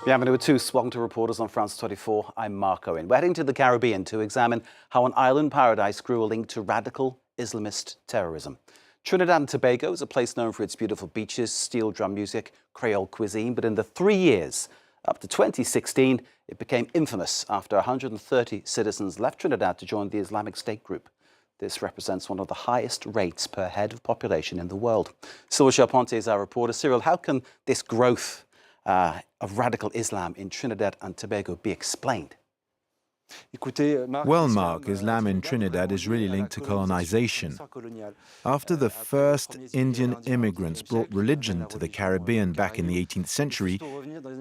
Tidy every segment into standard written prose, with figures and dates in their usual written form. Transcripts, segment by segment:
Bienvenue à tous. Welcome to Reporters on France 24. I'm Mark Owen. We're heading to the Caribbean to examine how an island paradise grew a link to radical Islamist terrorism. Trinidad and Tobago is a place known for its beautiful beaches, steel drum music, Creole cuisine, but in the 3 years up to 2016, it became infamous after 130 citizens left Trinidad to join the Islamic State group. This represents one of the highest rates per head of population in the world. Cyrille Charpentier is our reporter. Cyrille, how can this growth of radical Islam in Trinidad and Tobago be explained? Well, Mark, Islam in Trinidad is really linked to colonization. After the first Indian immigrants brought religion to the Caribbean back in the 18th century,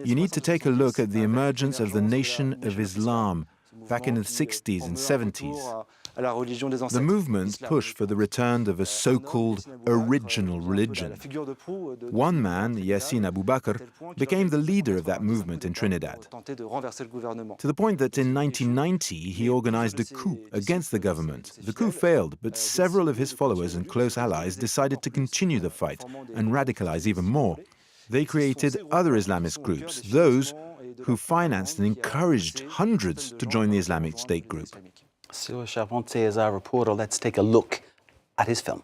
you need to take a look at the emergence of the Nation of Islam back in the 60s and 70s. The movement pushed for the return of a so-called original religion. One man, Yassin Abu Bakr, became the leader of that movement in Trinidad, to the point that in 1990 he organized a coup against the government. The coup failed, but several of his followers and close allies decided to continue the fight and radicalize even more. They created other Islamist groups, those who financed and encouraged hundreds to join the Islamic State group. Cyrille Charpentier is our reporter. Let's take a look at his film.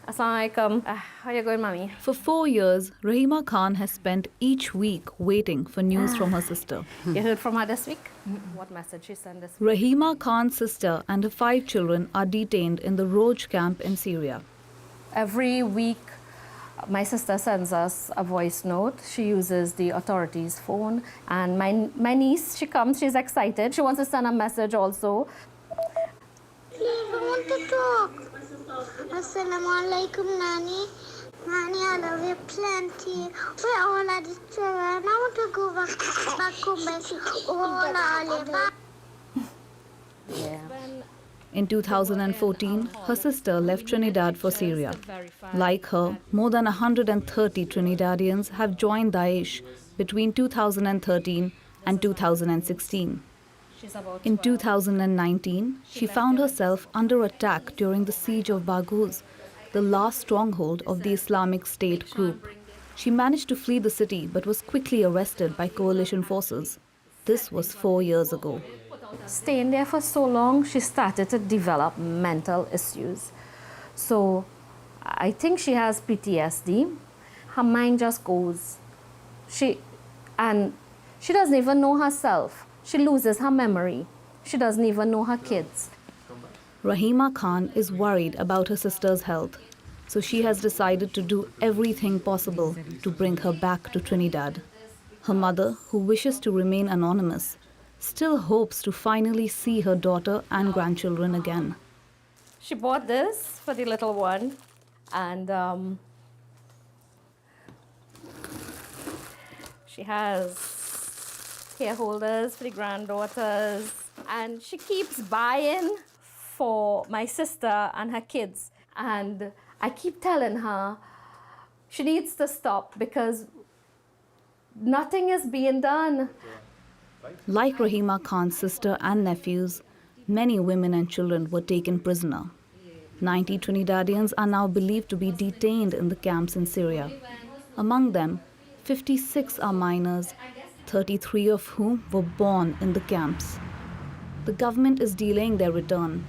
Assalamualaikum. How you going, Mommy? For 4 years, Rahima Khan has spent each week waiting for news from her sister. You heard from her this week? What message she sent this week? Rahima Khan's sister and her 5 children are detained in the Roj camp in Syria. Every week, my sister sends us a voice note. She uses the authorities' phone. And my niece, she comes, she's excited. She wants to send a message also. Please, I want to talk. Assalamu alaikum, Nani. Nani, I love you plenty. We're all at this children. I want to go back home and see all Yeah. In 2014, her sister left Trinidad for Syria. Like her, more than 130 Trinidadians have joined Daesh between 2013 and 2016. In 2019, she found herself under attack during the siege of Baghouz, the last stronghold of the Islamic State group. She managed to flee the city but was quickly arrested by coalition forces. This was 4 years ago. Staying there for so long, she started to develop mental issues. So I think she has PTSD. Her mind just goes. She doesn't even know herself. She loses her memory. She doesn't even know her kids. Rahima Khan is worried about her sister's health, so she has decided to do everything possible to bring her back to Trinidad. Her mother, who wishes to remain anonymous, still hopes to finally see her daughter and grandchildren again. She bought this for the little one, and she has hair holders for the granddaughters, and she keeps buying for my sister and her kids. And I keep telling her she needs to stop because nothing is being done. Like Rahima Khan's sister and nephews, many women and children were taken prisoner. 90 Trinidadians are now believed to be detained in the camps in Syria. Among them, 56 are minors, 33 of whom were born in the camps. The government is delaying their return.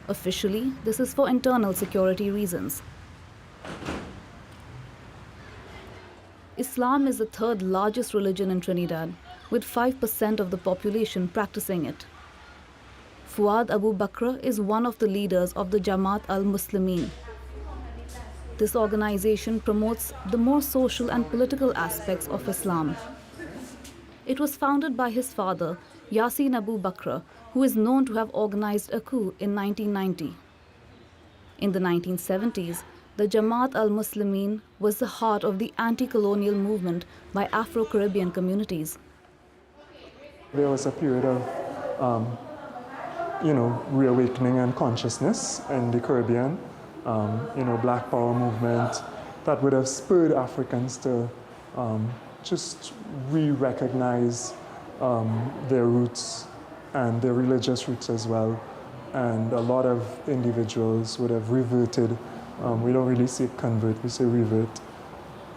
Officially, this is for internal security reasons. Islam is the third largest religion in Trinidad, with 5% of the population practicing it. Fuad Abu Bakr is one of the leaders of the Jamaat al-Muslimin. This organization promotes the more social and political aspects of Islam. It was founded by his father, Yassin Abu Bakr, who is known to have organized a coup in 1990. In the 1970s, the Jamaat al-Muslimin was the heart of the anti-colonial movement by Afro-Caribbean communities. There was a period of, reawakening and consciousness in the Caribbean Black Power movement that would have spurred Africans to just re-recognize their roots and their religious roots as well. And a lot of individuals would have reverted, we don't really say convert, we say revert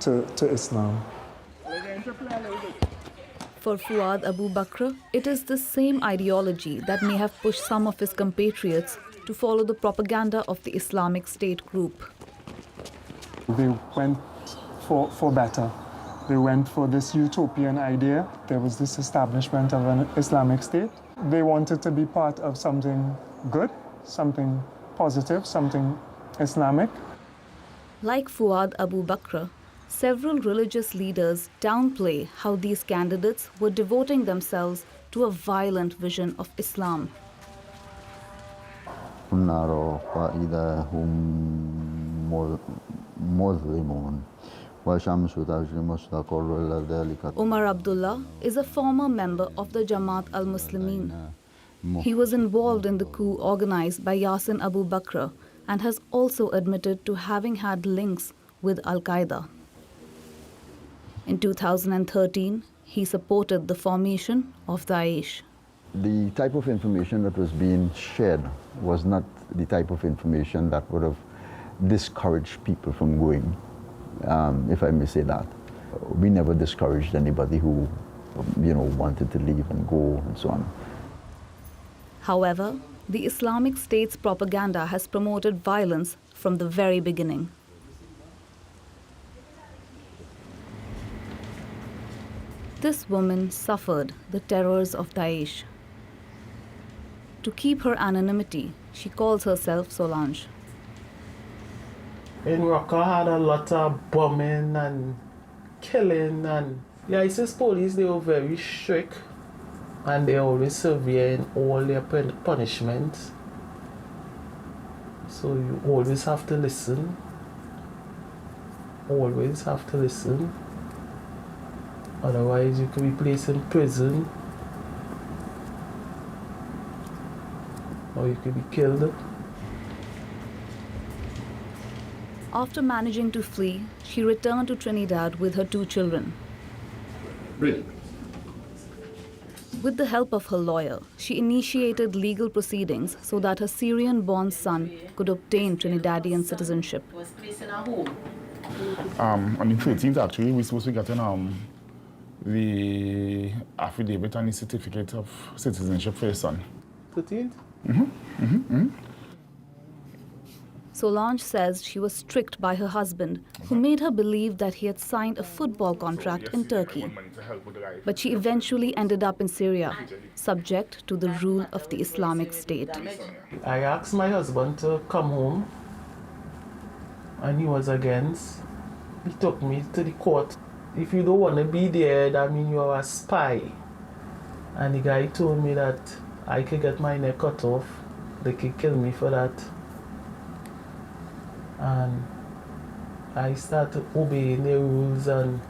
to Islam. For Fuad Abu Bakr, it is the same ideology that may have pushed some of his compatriots to follow the propaganda of the Islamic State group. They went for better. They went for this utopian idea. There was this establishment of an Islamic State. They wanted to be part of something good, something positive, something Islamic. Like Fuad Abu Bakr, several religious leaders downplay how these candidates were devoting themselves to a violent vision of Islam. Umar Abdullah is a former member of the Jamaat al-Muslimin. He was involved in the coup organized by Yasin Abu Bakr and has also admitted to having had links with Al-Qaeda. In 2013, he supported the formation of Daesh. The type of information that was being shared was not the type of information that would have discouraged people from going, if I may say that. We never discouraged anybody who, wanted to leave and go and so on. However, the Islamic State's propaganda has promoted violence from the very beginning. This woman suffered the terrors of Daesh. To keep her anonymity, she calls herself Solange. In Raqqa had a lot of bombing and killing, and the ISIS police, they were very strict and they always severe in all their punishments. So you always have to listen. Always have to listen. Otherwise you could be placed in prison or you could be killed. After managing to flee, she returned to Trinidad with her 2 children. Really? With the help of her lawyer, she initiated legal proceedings so that her Syrian-born son could obtain Trinidadian citizenship. On the 13th, actually, we're supposed to get the affidavit and the certificate of citizenship for your son. 13th? Solange says she was tricked by her husband, who made her believe that he had signed a football contract in Turkey. But she eventually ended up in Syria, subject to the rule of the Islamic State. I asked my husband to come home, and he was against. He took me to the court. If you don't want to be there, that means you are a spy. And the guy told me that I could get my neck cut off. They could kill me for that. And I started obeying the rules and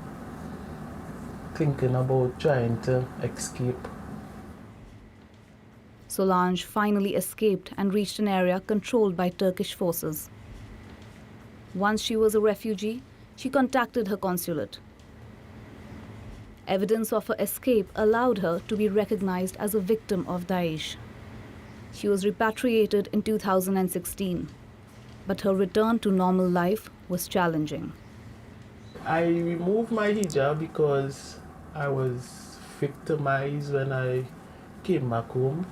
thinking about trying to escape. Solange finally escaped and reached an area controlled by Turkish forces. Once she was a refugee, she contacted her consulate. Evidence of her escape allowed her to be recognized as a victim of Daesh. She was repatriated in 2016, but her return to normal life was challenging. I removed my hijab because I was victimized when I came back home.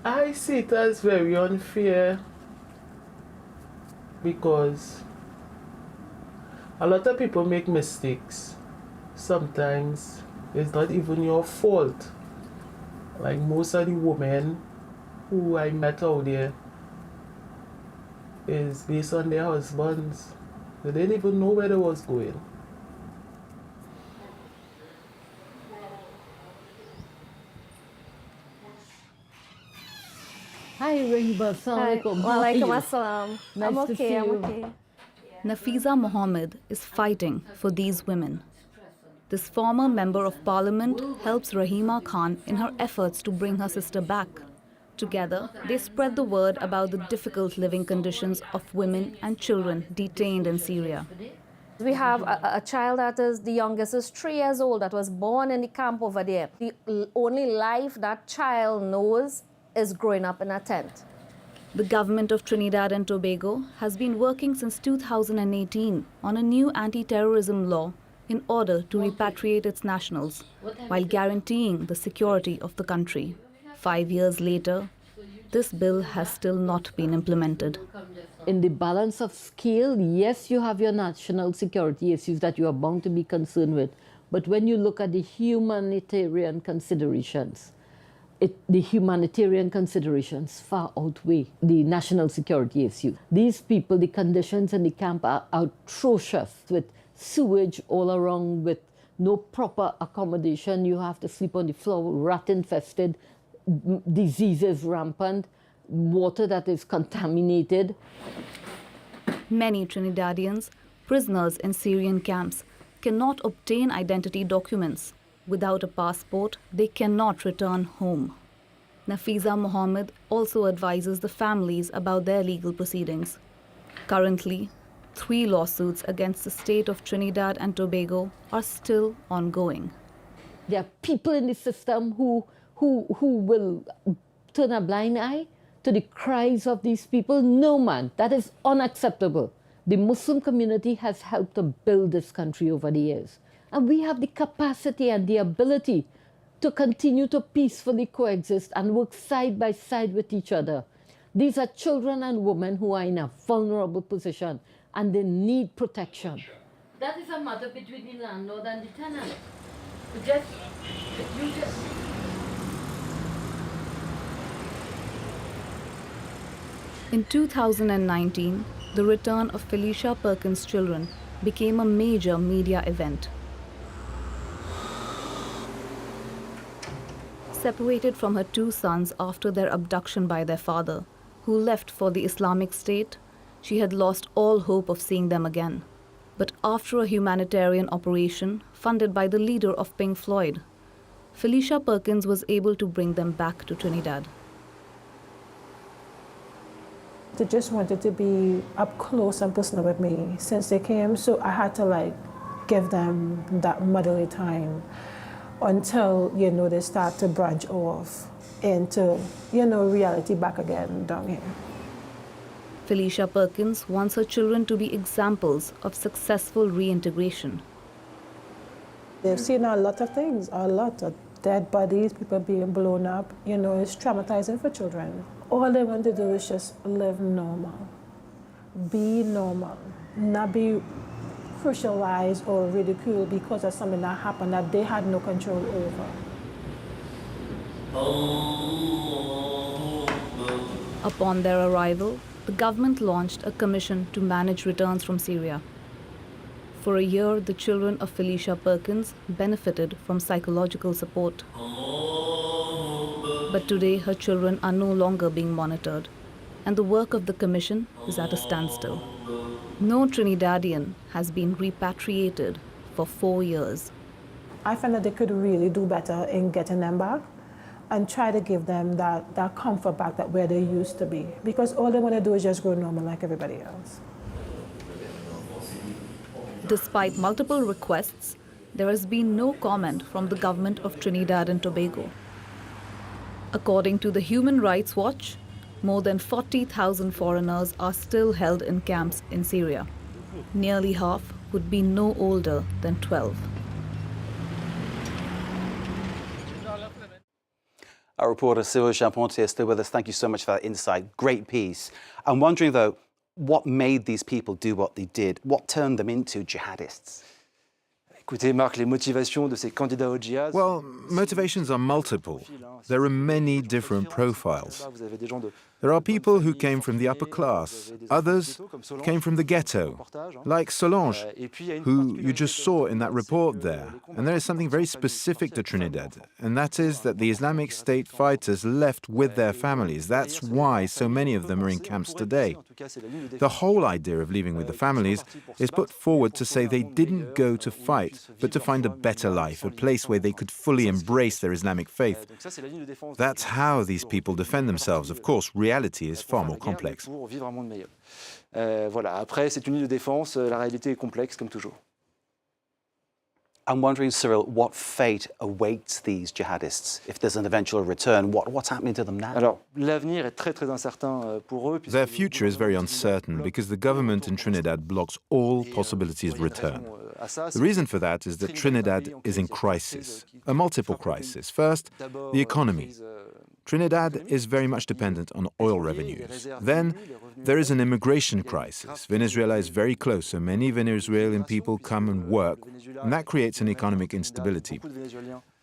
I see it as very unfair because a lot of people make mistakes. Sometimes it's not even your fault. Like most of the women who I met out there is based on their husbands. They didn't even know where they was going. Hi, Rahiba. Assalamualaikum. Walaikum assalam. Nice I'm to okay, see I'm you. okay. Nafiza Mohammed is fighting for these women. This former member of parliament helps Rahima Khan in her efforts to bring her sister back. Together, they spread the word about the difficult living conditions of women and children detained in Syria. We have a child that is, the youngest is 3 years old, that was born in the camp over there. The only life that child knows is growing up in a tent. The government of Trinidad and Tobago has been working since 2018 on a new anti-terrorism law in order to repatriate its nationals while guaranteeing the security of the country. 5 years later, this bill has still not been implemented. In the balance of scale, yes, you have your national security issues that you are bound to be concerned with. But when you look at the humanitarian considerations, the humanitarian considerations far outweigh the national security issue. These people, the conditions in the camp are atrocious, with sewage all around, with no proper accommodation. You have to sleep on the floor, rat-infested, diseases rampant, water that is contaminated. Many Trinidadians, prisoners in Syrian camps, cannot obtain identity documents. Without a passport, they cannot return home. Nafiza Mohammed also advises the families about their legal proceedings. Currently, 3 lawsuits against the state of Trinidad and Tobago are still ongoing. There are people in the system who will turn a blind eye to the cries of these people. No, man, that is unacceptable. The Muslim community has helped to build this country over the years. And we have the capacity and the ability to continue to peacefully coexist and work side by side with each other. These are children and women who are in a vulnerable position and they need protection. That is a matter between the landlord and the tenant. In 2019, the return of Felicia Perkins' children became a major media event. Separated from her 2 sons after their abduction by their father, who left for the Islamic State, she had lost all hope of seeing them again. But after a humanitarian operation funded by the leader of Pink Floyd, Felicia Perkins was able to bring them back to Trinidad. They just wanted to be up close and personal with me since they came, so I had to give them that motherly time until, they start to branch off into, reality back again down here. Felicia Perkins wants her children to be examples of successful reintegration. They've seen a lot of things, a lot of dead bodies, people being blown up. It's traumatizing for children. All they want to do is just live normal, be normal, not be crucialized or ridiculed because of something that happened that they had no control over. Upon their arrival, the government launched a commission to manage returns from Syria. For a year, the children of Felicia Perkins benefited from psychological support. But today, her children are no longer being monitored, and the work of the commission is at a standstill. No Trinidadian has been repatriated for 4 years. I find that they could really do better in getting them back and try to give them that comfort back that where they used to be, because all they want to do is just grow normal like everybody else. Despite multiple requests, there has been no comment from the government of Trinidad and Tobago. According to the Human Rights Watch, more than 40,000 foreigners are still held in camps in Syria. Nearly half would be no older than 12. Our reporter Cyrille Charpentier is still with us. Thank you so much for that insight. Great piece. I'm wondering, though, what made these people do what they did? What turned them into jihadists? Well, motivations are multiple. There are many different profiles. There are people who came from the upper class, others came from the ghetto, like Solange, who you just saw in that report there. And there is something very specific to Trinidad, and that is that the Islamic State fighters left with their families. That's why so many of them are in camps today. The whole idea of leaving with the families is put forward to say they didn't go to fight, but to find a better life, a place where they could fully embrace their Islamic faith. That's how these people defend themselves. Of course, reality is far more complex. Voilà. Après, c'est une ligne de défense. La réalité est complexe, comme toujours. I'm wondering, Cyrille, what fate awaits these jihadists if there's an eventual return? What's happening to them now? Alors, l'avenir est très incertain pour eux. Their future is very uncertain because the government in Trinidad blocks all possibilities of return. The reason for that is that Trinidad is in crisis, a multiple crisis. First, the economy. Trinidad is very much dependent on oil revenues. Then there is an immigration crisis. Venezuela is very close, so many Venezuelan people come and work, and that creates an economic instability.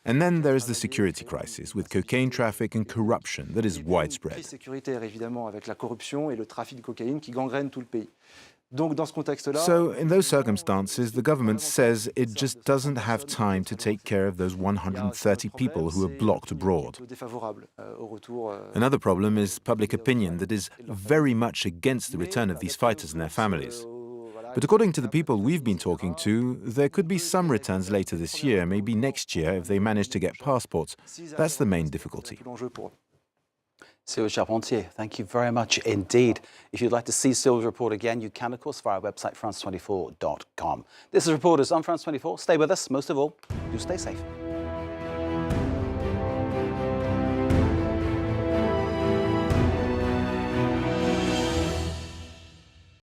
And then there is the security crisis, with cocaine traffic and corruption that is widespread. So, in those circumstances, the government says it just doesn't have time to take care of those 130 people who are blocked abroad. Another problem is public opinion that is very much against the return of these fighters and their families. But according to the people we've been talking to, there could be some returns later this year, maybe next year, if they manage to get passports. That's the main difficulty. Cyrille Charpentier, thank you very much indeed. If you'd like to see Cyrille's report again, you can, of course, via our website, france24.com. This is Reporters on France 24. Stay with us. Most of all, do stay safe.